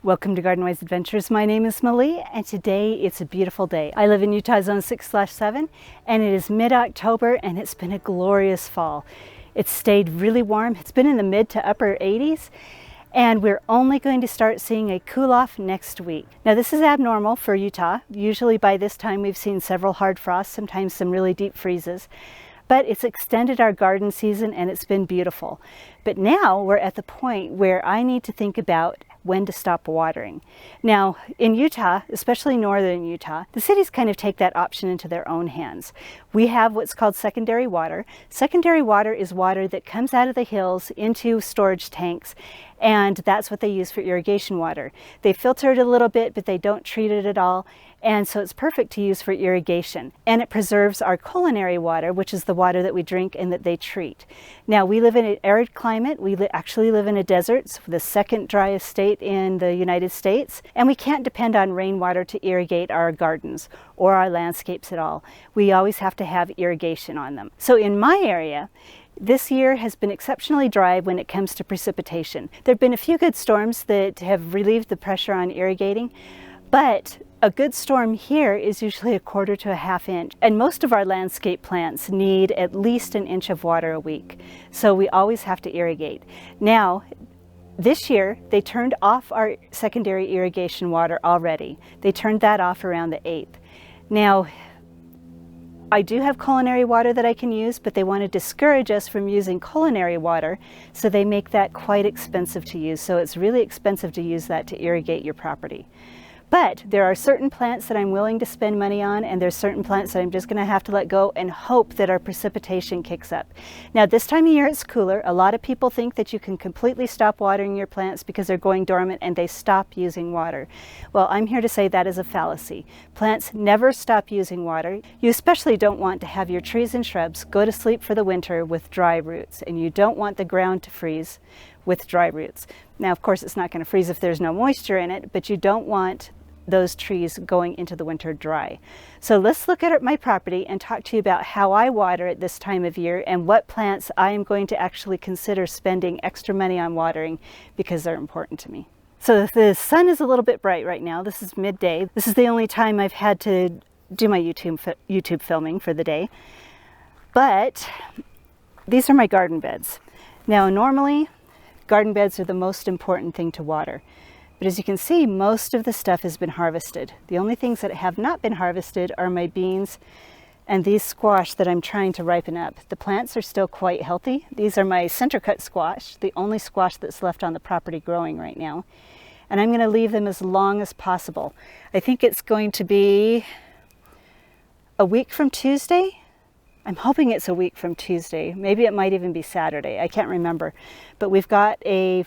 Welcome to Garden Wise Adventures. My name is Malie, and today it's a beautiful day. I live in Utah Zone 6/7, and it is mid-October, and it's been a glorious fall. It's stayed really warm. It's been in the mid to upper 80s, and we're only going to start seeing a cool off next week. Now, this is abnormal for Utah. Usually by this time we've seen several hard frosts, sometimes some really deep freezes. But it's extended our garden season and it's been beautiful. But now we're at the point where I need to think about when to stop watering. Now, in Utah, especially northern Utah, the cities kind of take that option into their own hands. We have what's called secondary water. Secondary water is water that comes out of the hills into storage tanks, and that's what they use for irrigation water. They filter it a little bit, but they don't treat it at all. And so it's perfect to use for irrigation. And it preserves our culinary water, which is the water that we drink and that they treat. Now, we live in an arid climate. We actually live in a desert, it's the second driest state in the United States. And we can't depend on rainwater to irrigate our gardens or our landscapes at all. We always have to have irrigation on them. So in my area, this year has been exceptionally dry when it comes to precipitation. There have been a few good storms that have relieved the pressure on irrigating, but a good storm here is usually a quarter to a half inch, and most of our landscape plants need at least an inch of water a week, so we always have to irrigate. Now, this year they turned off our secondary irrigation water already. They turned that off around the 8th. Now, I do have culinary water that I can use, but they want to discourage us from using culinary water, so they make that quite expensive to use. So it's really expensive to use that to irrigate your property. But there are certain plants that I'm willing to spend money on, and there's certain plants that I'm just going to have to let go and hope that our precipitation kicks up. Now, this time of year it's cooler. A lot of people think that you can completely stop watering your plants because they're going dormant and they stop using water. Well, I'm here to say that is a fallacy. Plants never stop using water. You especially don't want to have your trees and shrubs go to sleep for the winter with dry roots, and you don't want the ground to freeze with dry roots. Now, of course, it's not going to freeze if there's no moisture in it, but you don't want those trees going into the winter dry. So let's look at my property and talk to you about how I water at this time of year and what plants I am going to actually consider spending extra money on watering because they're important to me. So the sun is a little bit bright right now. This is midday. This is the only time I've had to do my YouTube filming for the day. But these are my garden beds. Now, normally garden beds are the most important thing to water. But as you can see, most of the stuff has been harvested. The only things that have not been harvested are my beans and these squash that I'm trying to ripen up. The plants are still quite healthy. These are my center cut squash, the only squash that's left on the property growing right now. And I'm going to leave them as long as possible. I think it's going to be a week from Tuesday. I'm hoping it's a week from Tuesday. Maybe it might even be Saturday. I can't remember. But we've got a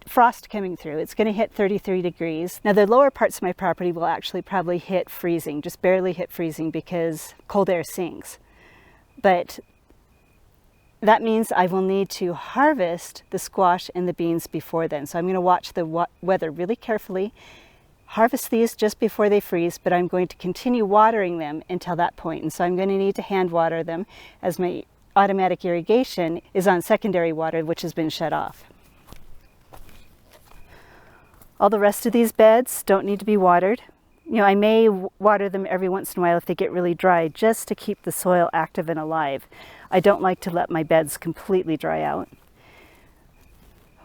frost coming through. It's going to hit 33 degrees. Now, the lower parts of my property will actually probably hit freezing, just barely hit freezing because cold air sinks. But that means I will need to harvest the squash and the beans before then. So I'm going to watch the weather really carefully, harvest these just before they freeze, but I'm going to continue watering them until that point. And so I'm going to need to hand water them as my automatic irrigation is on secondary water, which has been shut off. All the rest of these beds don't need to be watered. You know, I may water them every once in a while if they get really dry, just to keep the soil active and alive. I don't like to let my beds completely dry out.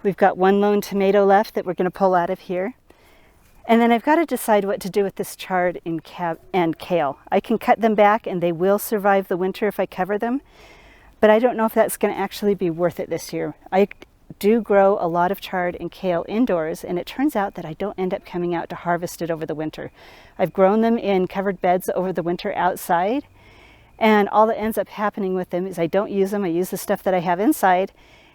We've got one lone tomato left that we're going to pull out of here. And then I've got to decide what to do with this chard and kale. I can cut them back and they will survive the winter if I cover them, but I don't know if that's going to actually be worth it this year. I do grow a lot of chard and kale indoors, and it turns out that I don't end up coming out to harvest it over the winter. I've grown them in covered beds over the winter outside, and all that ends up happening with them is I don't use them. I use the stuff that I have inside,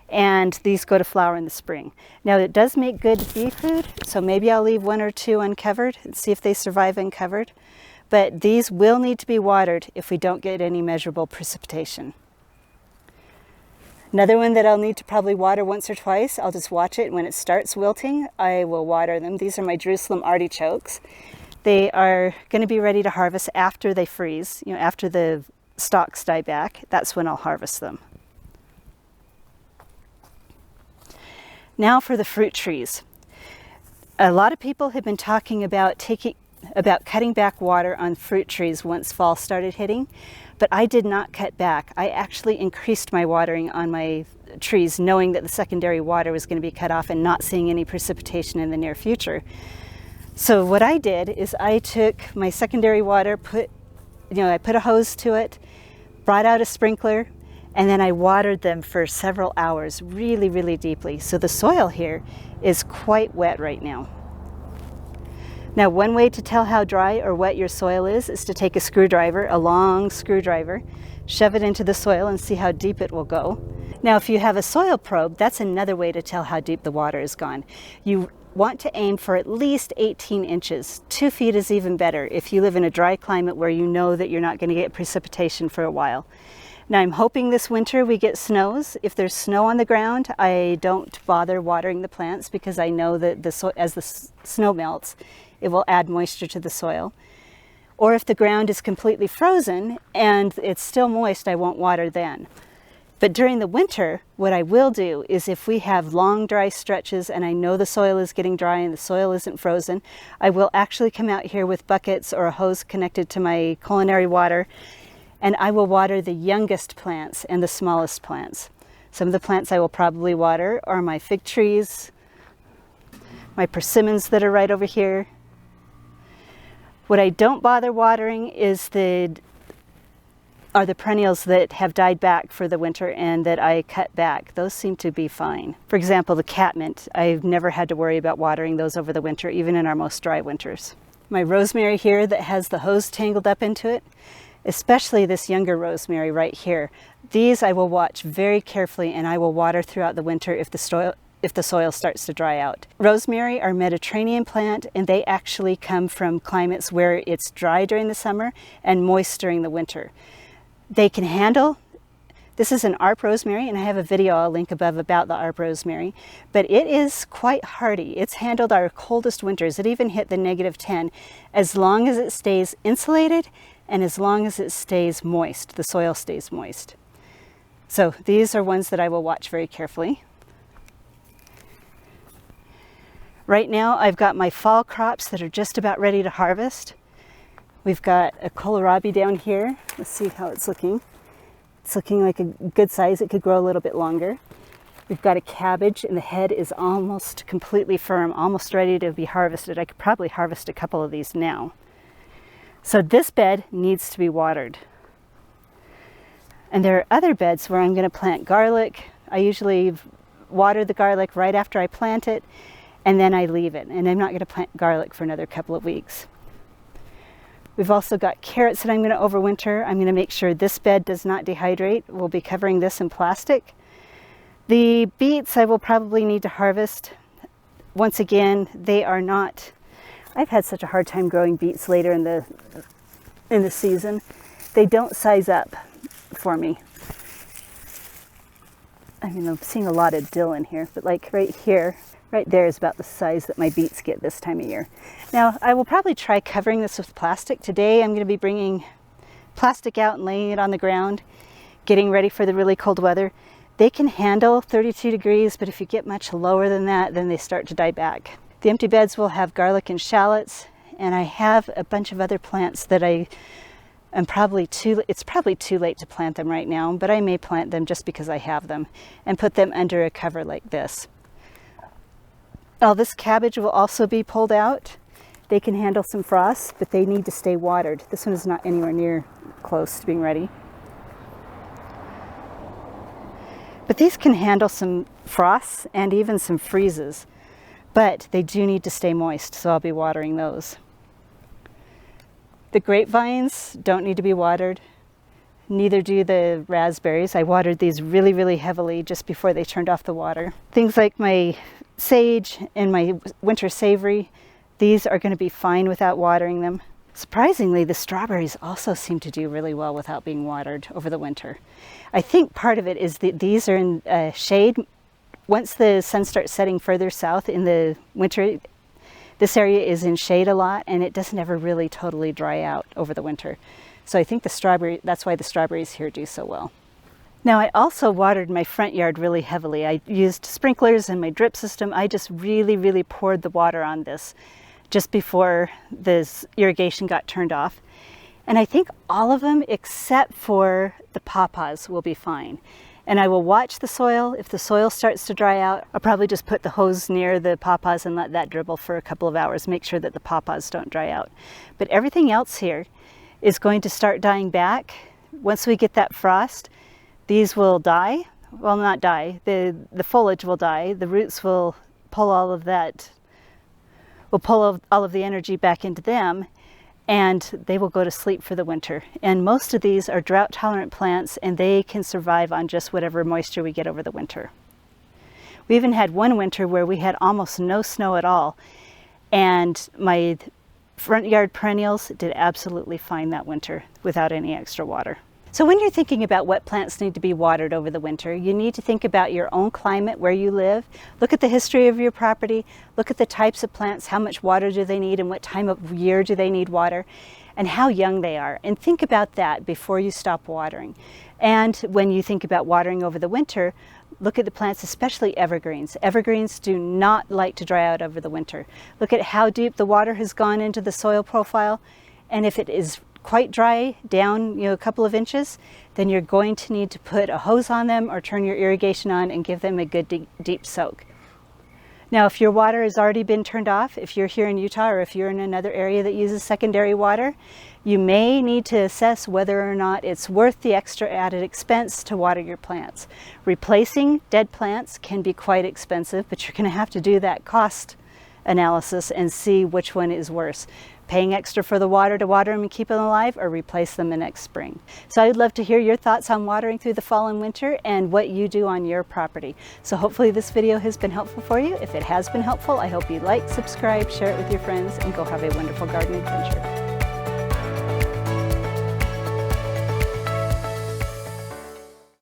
and these go to flower in the spring. Now, it does make good bee food, so maybe I'll leave one or two uncovered and see if they survive uncovered, but these will need to be watered if we don't get any measurable precipitation. Another one that I'll need to probably water once or twice. I'll just watch it. When it starts wilting, I will water them. These are my Jerusalem artichokes. They are going to be ready to harvest after they freeze, you know, after the stalks die back. That's when I'll harvest them. Now for the fruit trees. A lot of people have been talking about cutting back water on fruit trees once fall started hitting, but I did not cut back. I actually increased my watering on my trees, knowing that the secondary water was going to be cut off and not seeing any precipitation in the near future. So what I did is I took my secondary water, I put a hose to it, brought out a sprinkler, and then I watered them for several hours, really, really deeply. So the soil here is quite wet right now. Now, one way to tell how dry or wet your soil is to take a screwdriver, a long screwdriver, shove it into the soil and see how deep it will go. Now, if you have a soil probe, that's another way to tell how deep the water has gone. You want to aim for at least 18 inches. 2 feet is even better if you live in a dry climate where you know that you're not going to get precipitation for a while. Now, I'm hoping this winter we get snows. If there's snow on the ground, I don't bother watering the plants because I know that as the snow melts, it will add moisture to the soil. Or if the ground is completely frozen and it's still moist, I won't water then. But during the winter, what I will do is if we have long dry stretches and I know the soil is getting dry and the soil isn't frozen, I will actually come out here with buckets or a hose connected to my culinary water, and I will water the youngest plants and the smallest plants. Some of the plants I will probably water are my fig trees, my persimmons that are right over here. What I don't bother watering are the perennials that have died back for the winter and that I cut back. Those seem to be fine. For example, the catmint, I've never had to worry about watering those over the winter, even in our most dry winters. My rosemary here that has the hose tangled up into it, especially this younger rosemary right here. These I will watch very carefully and I will water throughout the winter if the soil starts to dry out. Rosemary are Mediterranean plant, and they actually come from climates where it's dry during the summer and moist during the winter. They can handle, this is an ARP rosemary, and I have a video I'll link above about the ARP rosemary, but it is quite hardy. It's handled our coldest winters. It even hit the -10 as long as it stays insulated and as long as it stays moist, the soil stays moist. So these are ones that I will watch very carefully. Right now I've got my fall crops that are just about ready to harvest. We've got a kohlrabi down here. Let's see how it's looking. It's looking like a good size. It could grow a little bit longer. We've got a cabbage and the head is almost completely firm, almost ready to be harvested. I could probably harvest a couple of these now. So this bed needs to be watered. And there are other beds where I'm going to plant garlic. I usually water the garlic right after I plant it, and then I leave it. And I'm not going to plant garlic for another couple of weeks. We've also got carrots that I'm going to overwinter. I'm going to make sure this bed does not dehydrate. We'll be covering this in plastic. The beets I will probably need to harvest. Once again, they are not, I've had such a hard time growing beets later in the season. They don't size up for me. I mean, I'm seeing a lot of dill in here, but like right here, right there is about the size that my beets get this time of year. Now, I will probably try covering this with plastic. Today, I'm going to be bringing plastic out and laying it on the ground, getting ready for the really cold weather. They can handle 32 degrees, but if you get much lower than that, then they start to die back. The empty beds will have garlic and shallots, and I have a bunch of other plants that it's probably too late to plant them right now, but I may plant them just because I have them and put them under a cover like this. All this cabbage will also be pulled out. They can handle some frost, but they need to stay watered. This one is not anywhere near close to being ready. But these can handle some frosts and even some freezes, but they do need to stay moist, so I'll be watering those. The grapevines don't need to be watered. Neither do the raspberries. I watered these really, really heavily just before they turned off the water. Things like my sage and my winter savory, these are going to be fine without watering them. Surprisingly, the strawberries also seem to do really well without being watered over the winter. I think part of it is that these are in shade. Once the sun starts setting further south in the winter, this area is in shade a lot and it doesn't ever really totally dry out over the winter. So I think that's why the strawberries here do so well. Now I also watered my front yard really heavily. I used sprinklers and my drip system. I just really poured the water on this just before this irrigation got turned off. And I think all of them except for the pawpaws will be fine. And I will watch the soil. If the soil starts to dry out, I'll probably just put the hose near the pawpaws and let that dribble for a couple of hours, make sure that the pawpaws don't dry out. But everything else here is going to start dying back. Once we get that frost, these will die. Well, not die. The foliage will die. The roots will pull all of that, will pull all of the energy back into them, and they will go to sleep for the winter. And most of these are drought tolerant plants, and they can survive on just whatever moisture we get over the winter. We even had one winter where we had almost no snow at all, and my front yard perennials did absolutely fine that winter without any extra water. So when you're thinking about what plants need to be watered over the winter, you need to think about your own climate, where you live. Look at the history of your property. Look at the types of plants, how much water do they need and what time of year do they need water, and how young they are. And think about that before you stop watering. And when you think about watering over the winter, look at the plants, especially evergreens. Evergreens do not like to dry out over the winter. Look at how deep the water has gone into the soil profile, and if it is quite dry down, a couple of inches, then you're going to need to put a hose on them or turn your irrigation on and give them a good deep soak. Now, if your water has already been turned off, if you're here in Utah or if you're in another area that uses secondary water, you may need to assess whether or not it's worth the extra added expense to water your plants. Replacing dead plants can be quite expensive, but you're going to have to do that cost analysis and see which one is worse. Paying extra for the water to water them and keep them alive, or replace them the next spring. So I'd love to hear your thoughts on watering through the fall and winter and what you do on your property. So hopefully this video has been helpful for you. If it has been helpful, I hope you like, subscribe, share it with your friends, and go have a wonderful garden adventure.